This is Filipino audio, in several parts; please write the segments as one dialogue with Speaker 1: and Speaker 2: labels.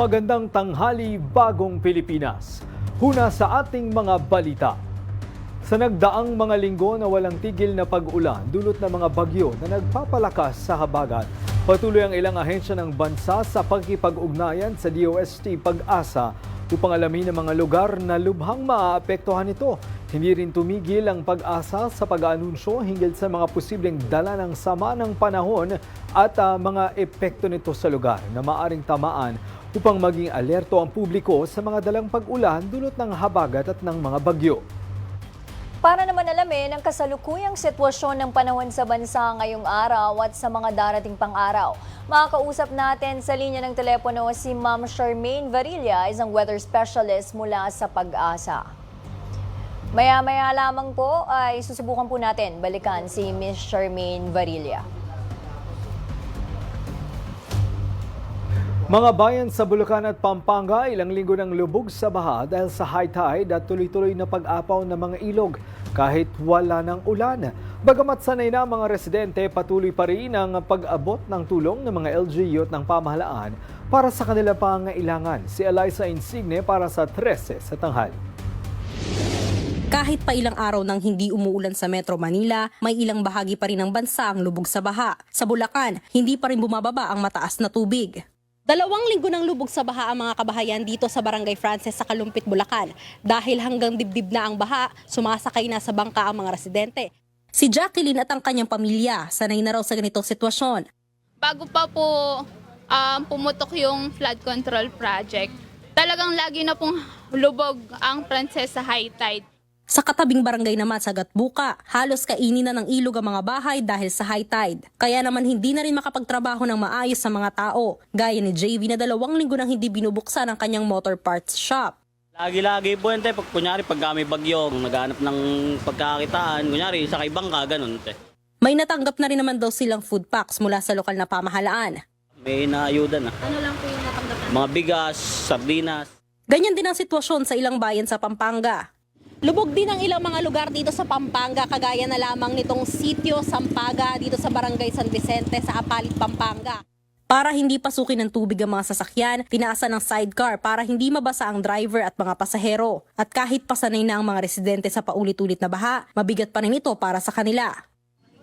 Speaker 1: Magandang tanghali, bagong Pilipinas. Huna sa ating mga balita. Sa nagdaang mga linggo na walang tigil na pag-ulan, dulot ng mga bagyo na nagpapalakas sa habagat, patuloy ang ilang ahensya ng bansa sa pagkipag-ugnayan sa DOST Pag-asa upang alamin ang mga lugar na lubhang maaapektuhan nito. Hindi rin tumigil ang Pag-asa sa pag-aanunsyo hinggil sa mga posibleng dala ng sama ng panahon at mga epekto nito sa lugar na maaring tamaan upang maging alerto ang publiko sa mga dalang pag-ulan dulot ng habagat at ng mga bagyo.
Speaker 2: Para naman alamin ang kasalukuyang sitwasyon ng panahon sa bansa ngayong araw at sa mga darating pang araw, makakausap natin sa linya ng telepono si Ma'am Charmaine Varilla, isang weather specialist mula sa Pag-asa. Maya-maya lamang po ay susubukan po natin balikan si Miss Charmaine Varilla.
Speaker 1: Mga bayan sa Bulacan at Pampanga, ilang linggo ng lubog sa baha dahil sa high tide at tuloy-tuloy na pag-apaw ng mga ilog kahit wala ng ulan. Bagamat sanay na mga residente, patuloy pa rin ang pag-abot ng tulong ng mga LGU at ng pamahalaan para sa kanilang pangangailangan. Si Eliza Insigne para sa 13 sa tanghali.
Speaker 3: Kahit pa ilang araw nang hindi umuulan sa Metro Manila, may ilang bahagi pa rin ng bansa ang lubog sa baha. Sa Bulacan, hindi pa rin bumababa ang mataas na tubig. 2 linggo ng lubog sa baha ang mga kabahayan dito sa Barangay Frances sa Kalumpit, Bulacan. Dahil hanggang dibdib na ang baha, sumasakay na sa bangka ang mga residente. Si Jacqueline at ang kanyang pamilya, sanay na raw sa ganitong sitwasyon.
Speaker 4: Bago pa po pumutok yung flood control project, talagang lagi na pong lubog ang Frances sa high tide.
Speaker 3: Sa katabing barangay naman sa Gatbuka, halos kainin na ng ilog ang mga bahay dahil sa high tide. Kaya naman hindi na rin makapagtrabaho ng maayos sa mga tao. Gaya ni JV na 2 linggo nang hindi binubuksan ang kanyang motor parts shop.
Speaker 5: Lagi-lagi po yun, pag kunyari pag may bagyo, naghanap ng pagkakitaan, kunyari sa kay bangka, ganun.
Speaker 3: May natanggap na rin naman daw silang food packs mula sa lokal na pamahalaan.
Speaker 5: May naayuda na.
Speaker 4: Ano lang po yung natanggap na?
Speaker 5: Mga bigas, sardinas.
Speaker 3: Ganyan din ang sitwasyon sa ilang bayan sa Pampanga. Lubog din ang ilang mga lugar dito sa Pampanga, kagaya na lamang nitong Sitio Sampaga dito sa Barangay San Vicente sa Apalit, Pampanga. Para hindi pasukin ng tubig ang mga sasakyan, tinaasan ng sidecar para hindi mabasa ang driver at mga pasahero. At kahit pasanay na ang mga residente sa paulit-ulit na baha, mabigat pa rin ito para sa kanila.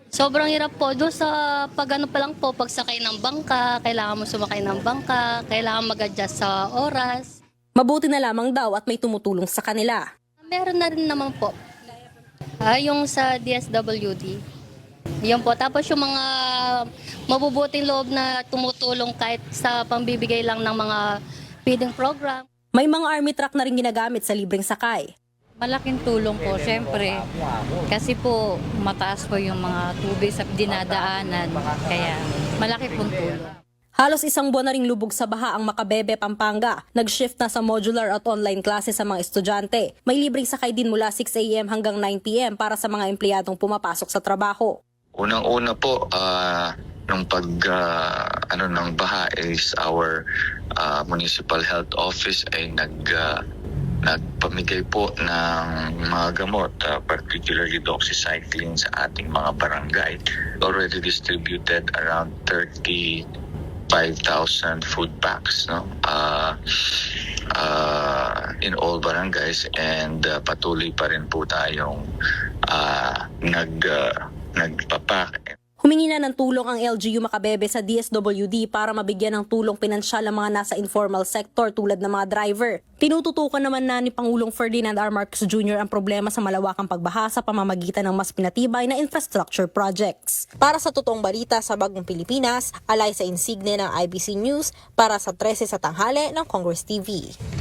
Speaker 6: Sobrang hirap po. Doon sa pag-ano pa lang po, pagsakay ng bangka, kailangan mo sumakay ng bangka, kailangan mag-adjust sa oras.
Speaker 3: Mabuti na lamang daw at may tumutulong sa kanila.
Speaker 6: Meron na rin naman po. Yung sa DSWD. Yun po. Tapos yung mga mabubuting loob na tumutulong kahit sa pambibigay lang ng mga feeding program.
Speaker 3: May mga army truck na rin ginagamit sa libreng sakay.
Speaker 7: Malaking tulong po, syempre. Kasi po, mataas po yung mga tubig sa dinadaanan. Kaya, malaki pong tulong.
Speaker 3: Halos 1 buwan na ring lubog sa baha ang Makabebe, Pampanga. Nag-shift na sa modular at online classes sa mga estudyante. May libreng sakay din mula 6 a.m. hanggang 9 p.m. para sa mga empleyadong pumapasok sa trabaho.
Speaker 8: Unang-una po, ng ng baha is our Municipal Health Office ay nagpamigay po ng mga gamot, particularly doxycycline sa ating mga barangay. Already distributed around 35,000 food packs, no? In all barangays, and patuloy pa rin po tayong nagpapak.
Speaker 3: Humingi na ng tulong ang LGU Makabebe sa DSWD para mabigyan ng tulong pinansyal ang mga nasa informal sector tulad ng mga driver. Tinututukan naman na ni Pangulong Ferdinand R. Marcos Jr. ang problema sa malawakang pagbaha sa pamamagitan ng mas pinatibay na infrastructure projects. Para sa totoong balita sa Bagong Pilipinas, Eliza Insigne ng IBC News para sa 13 sa tanghali ng Congress TV.